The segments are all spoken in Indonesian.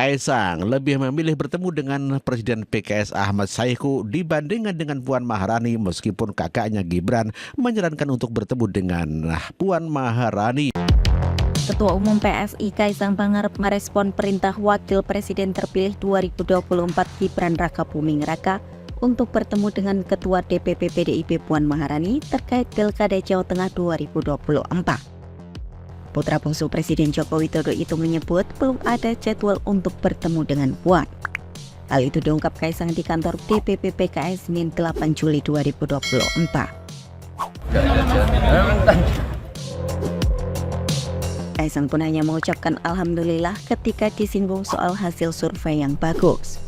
Kaisang lebih memilih bertemu dengan Presiden PKS Ahmad Saiku dibandingkan dengan Puan Maharani meskipun kakaknya Gibran menyarankan untuk bertemu dengan Puan Maharani. Ketua Umum PSI Kaisang Pangarep merespon perintah Wakil Presiden terpilih 2024 Gibran Rakabuming Raka untuk bertemu dengan Ketua DPP PDIP Puan Maharani terkait Pilkada Jawa Tengah 2024. Putra bungsu Presiden Joko Widodo itu menyebut belum ada jadwal untuk bertemu dengan Puan. Hal itu diungkap Kaisang di kantor DPP PKS Senin 8 Juli 2024. Kaisang pun hanya mengucapkan alhamdulillah ketika disinggung soal hasil survei yang bagus.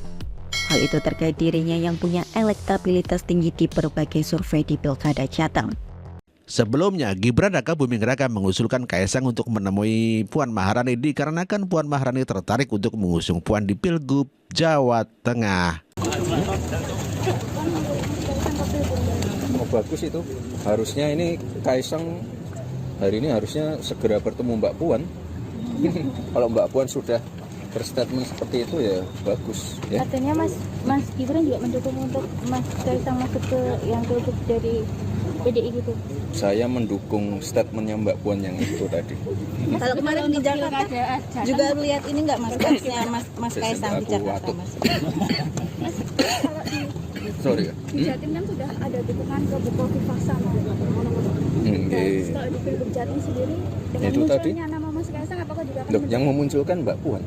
Hal itu terkait dirinya yang punya elektabilitas tinggi di berbagai survei di Pilkada Jateng. Sebelumnya, Gibran Rakabuming Raka mengusulkan Kaisang untuk menemui Puan Maharani dikarenakan Puan Maharani tertarik untuk mengusung Puan di Pilgub Jawa Tengah. Oh, bagus itu. Harusnya ini Kaisang hari ini harusnya segera bertemu Mbak Puan. Kalau Mbak Puan sudah berstatement seperti itu ya bagus. Ya. Katanya Mas Gibran juga mendukung untuk Mas Kaisang masuk ke yang Pilgub dari PDI gitu. Saya mendukung statementnya Mbak Puan yang itu tadi. Kalau kemarin di Jakarta juga lihat ini nggak Mas Kaisang di Jakarta Mas. Kalau Sorry ya. Di Jatim kan sudah ada dukungan ke Bukovifa sama. Kalau di Pilgub Jatim sendiri dengan itu tadi nama Mas Kaisang apakah juga akan yang memunculkan Mbak Puan?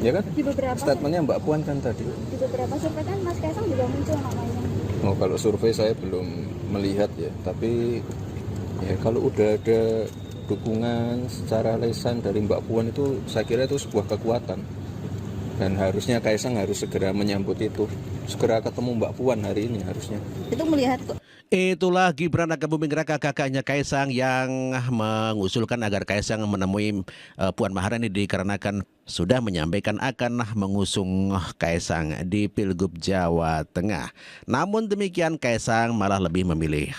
Ya kan? Di beberapa statementnya Mbak Puan kan tadi. Di beberapa survei kan Mas Kaisang juga muncul namanya. Oh, kalau survei saya belum melihat ya, tapi ya kalau udah ada dukungan secara lisan dari Mbak Puan itu saya kira itu sebuah kekuatan. Dan harusnya Kaisang harus segera menyambut itu. Segera ketemu Mbak Puan hari ini harusnya. Itu melihat Itulah Gibran Rakabuming Raka kakaknya Kaisang yang mengusulkan agar Kaisang menemui Puan Maharani dikarenakan sudah menyampaikan akan mengusung Kaisang di Pilgub Jawa Tengah. Namun demikian Kaisang malah lebih memilih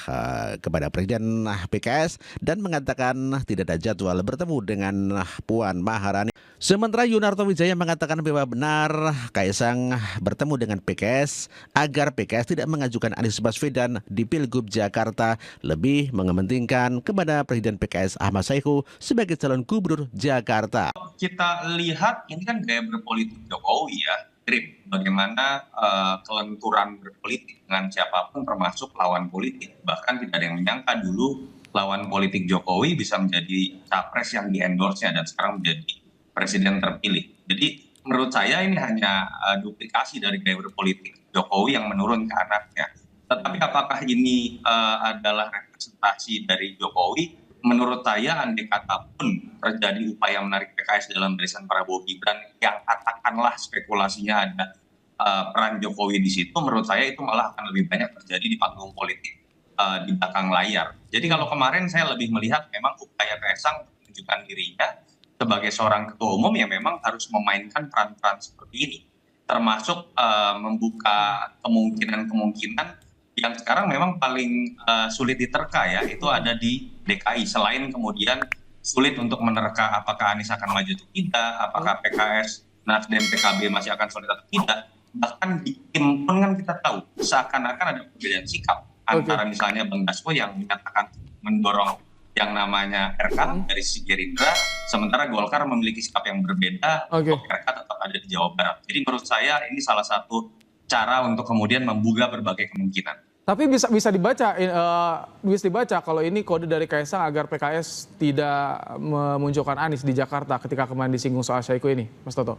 kepada Presiden PKS dan mengatakan tidak ada jadwal bertemu dengan Puan Maharani. Sementara Yunarto Wijaya mengatakan bahwa benar Kaisang bertemu dengan PKS agar PKS tidak mengajukan Anies Baswedan di Pilgub Jakarta, lebih mengementingkan kepada Presiden PKS Ahmad Saiku sebagai calon gubernur Jakarta. Kita lihat ini kan gaya berpolitik Jokowi ya, Trip, bagaimana kelenturan berpolitik dengan siapapun termasuk lawan politik. Bahkan tidak ada yang menyangka dulu lawan politik Jokowi bisa menjadi capres yang di-endorse-nya dan sekarang menjadi presiden terpilih. Jadi menurut saya ini hanya duplikasi dari gaya berpolitik Jokowi yang menurun ke anaknya. Tetapi apakah ini adalah representasi dari Jokowi? Menurut saya andai kata pun terjadi upaya menarik PKS dalam barisan Prabowo Gibran yang katakanlah spekulasinya ada peran Jokowi di situ, menurut saya itu malah akan lebih banyak terjadi di panggung politik di belakang layar. Jadi kalau kemarin saya lebih melihat memang upaya Kaisang menunjukkan dirinya sebagai seorang ketua umum yang memang harus memainkan peran-peran seperti ini, termasuk membuka kemungkinan-kemungkinan yang sekarang memang paling sulit diterka ya, itu ada di DKI. Selain kemudian sulit untuk menerka apakah Anies akan maju atau tidak, apakah PKS, Nasdem, PKB masih akan solid atau tidak, bahkan di tim pun kan kita tahu seakan-akan ada perbedaan sikap antara misalnya Bang Dasko yang menyatakan mendorong yang namanya RK dari sisi Gerindra, sementara Golkar memiliki sikap yang berbeda, RK tetap ada di Jawa Barat. Jadi menurut saya ini salah satu cara untuk kemudian membuka berbagai kemungkinan. Tapi bisa dibaca kalau ini kode dari Kaisang agar PKS tidak memunculkan Anies di Jakarta ketika kemarin disinggung soal Saiku ini, Mas Toto.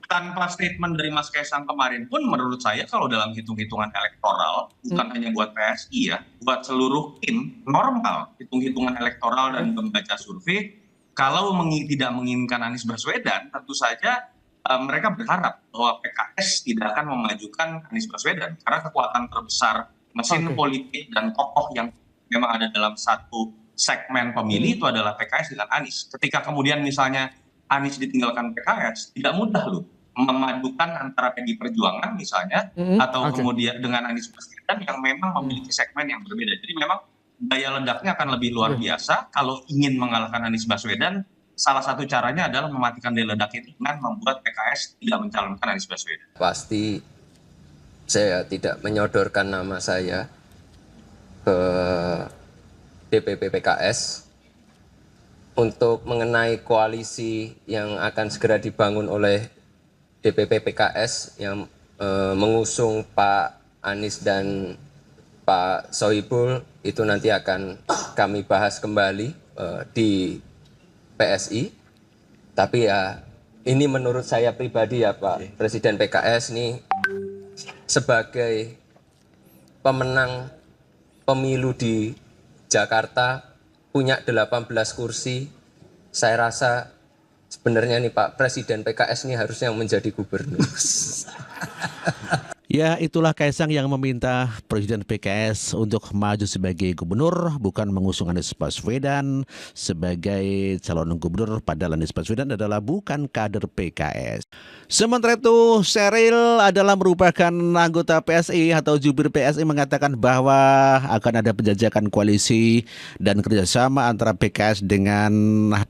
Tanpa statement dari Mas Kaisang kemarin pun menurut saya kalau dalam hitung-hitungan elektoral, bukan hanya buat PSI ya, buat seluruh tim normal, hitung-hitungan elektoral dan membaca survei, kalau tidak menginginkan Anies Baswedan, tentu saja mereka berharap bahwa PKS tidak akan memajukan Anies Baswedan karena kekuatan terbesar mesin politik dan tokoh yang memang ada dalam satu segmen pemilih itu adalah PKS dengan Anies. Ketika kemudian misalnya Anies ditinggalkan PKS, tidak mudah loh memadukan antara PDI Perjuangan misalnya atau kemudian dengan Anies Baswedan yang memang memiliki segmen yang berbeda. Jadi memang daya ledaknya akan lebih luar biasa kalau ingin mengalahkan Anies Baswedan salah satu caranya adalah mematikan daya ledak itu dengan membuat PKS tidak mencalonkan Anies Baswedan. Pasti saya tidak menyodorkan nama saya ke DPP PKS untuk mengenai koalisi yang akan segera dibangun oleh DPP PKS yang mengusung Pak Anies dan Pak Sohibul. Itu nanti akan kami bahas kembali di PSI. Tapi ya ini menurut saya pribadi ya Pak Presiden PKS nih sebagai pemenang pemilu di Jakarta punya 18 kursi. Saya rasa sebenarnya nih Pak Presiden PKS ini harusnya yang menjadi gubernur. Ya, itulah Kaisang yang meminta Presiden PKS untuk maju sebagai gubernur, bukan mengusung Anies Baswedan sebagai calon gubernur, padahal Anies Baswedan adalah bukan kader PKS. Sementara itu, Sheryl adalah merupakan anggota PSI atau jubir PSI mengatakan bahwa akan ada penjajakan koalisi dan kerjasama antara PKS dengan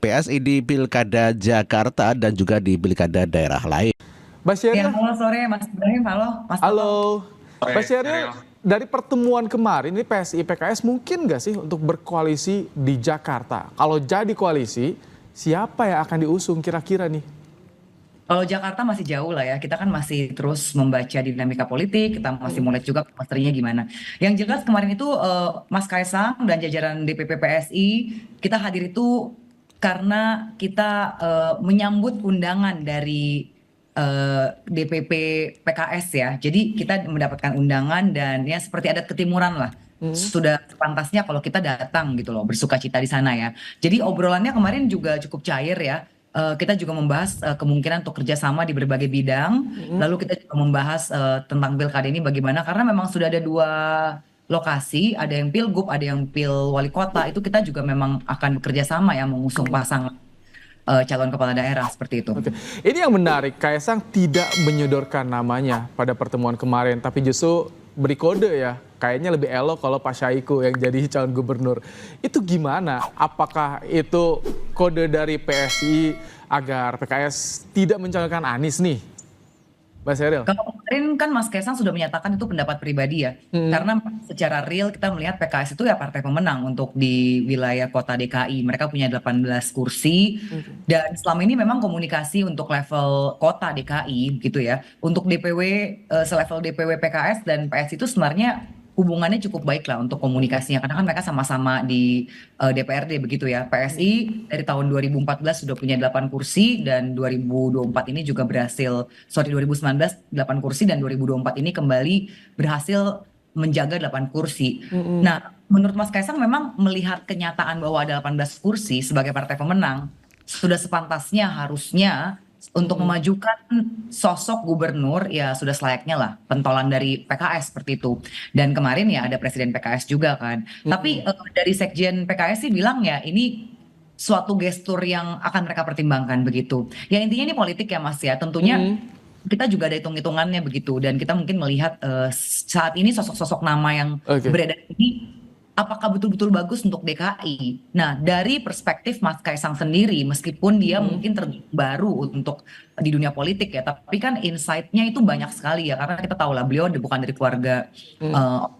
PSI di Pilkada Jakarta dan juga di Pilkada daerah lain. Mbak Sheryl. Ya, halo sore Mas Ibrahim, halo Mas Toto. Halo, Sore, Mbak Sheryl, Sheryl. dari pertemuan kemarin ini PSI PKS mungkin nggak sih untuk berkoalisi di Jakarta? Kalau jadi koalisi, siapa yang akan diusung kira-kira nih? Kalau Jakarta masih jauh lah ya, kita kan masih terus membaca dinamika politik, kita masih mulai juga materinya gimana. Yang jelas kemarin itu Mas Kaisang dan jajaran DPP PSI, kita hadir itu karena kita menyambut undangan dari DPP PKS ya. Jadi kita mendapatkan undangan dan ya seperti adat ketimuran lah. Sudah pantasnya kalau kita datang gitu loh, bersuka cita di sana ya. Jadi obrolannya kemarin juga cukup cair ya. Kita juga membahas kemungkinan untuk kerjasama di berbagai bidang. Lalu kita juga membahas tentang pilkada ini bagaimana, karena memang sudah ada 2 lokasi, ada yang pilgub, ada yang pil wali kota. Itu kita juga memang akan bekerja sama ya, mengusung pasangan calon kepala daerah seperti itu. Oke. Ini yang menarik, Kaisang tidak menyodorkan namanya pada pertemuan kemarin, tapi justru beri kode ya, kayaknya lebih elok kalau Pak Syahiku yang jadi calon gubernur. Itu gimana? Apakah itu kode dari PSI agar PKS tidak mencalonkan Anies nih, Mbak Sheryl? Kalau kemarin kan Mas Kaisang sudah menyatakan itu pendapat pribadi ya, karena secara real kita melihat PKS itu ya partai pemenang untuk di wilayah kota DKI. Mereka punya 18 kursi dan selama ini memang komunikasi untuk level kota DKI gitu ya. Untuk DPW, selevel DPW PKS dan PS itu sebenarnya hubungannya cukup baik lah untuk komunikasinya, karena kan mereka sama-sama di DPRD begitu ya. PSI dari tahun 2014 sudah punya 8 kursi dan 2024 ini juga berhasil, 2019 8 kursi dan 2024 ini kembali berhasil menjaga 8 kursi. Nah, menurut Mas Kaisang memang melihat kenyataan bahwa ada 18 kursi sebagai partai pemenang, sudah sepantasnya harusnya untuk memajukan sosok gubernur ya sudah selayaknya lah pentolan dari PKS seperti itu. Dan kemarin ya ada presiden PKS juga kan. Tapi dari sekjen PKS sih bilang ya ini suatu gestur yang akan mereka pertimbangkan begitu. Ya intinya ini politik ya Mas ya. Tentunya kita juga ada hitung-hitungannya begitu, dan kita mungkin melihat saat ini sosok-sosok nama yang beredar ini apakah betul-betul bagus untuk DKI. Nah, dari perspektif Mas Kaisang sendiri, meskipun dia mungkin baru untuk di dunia politik ya, tapi kan insight-nya itu banyak sekali ya, karena kita tahu lah beliau bukan dari keluarga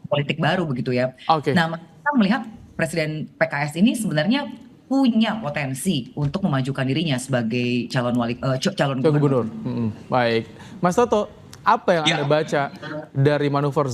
politik baru begitu ya. Nah, Mas Kaisang melihat Presiden PKS ini sebenarnya punya potensi untuk memajukan dirinya sebagai calon gubernur. Baik, Mas Toto, apa yang Anda baca dari manuver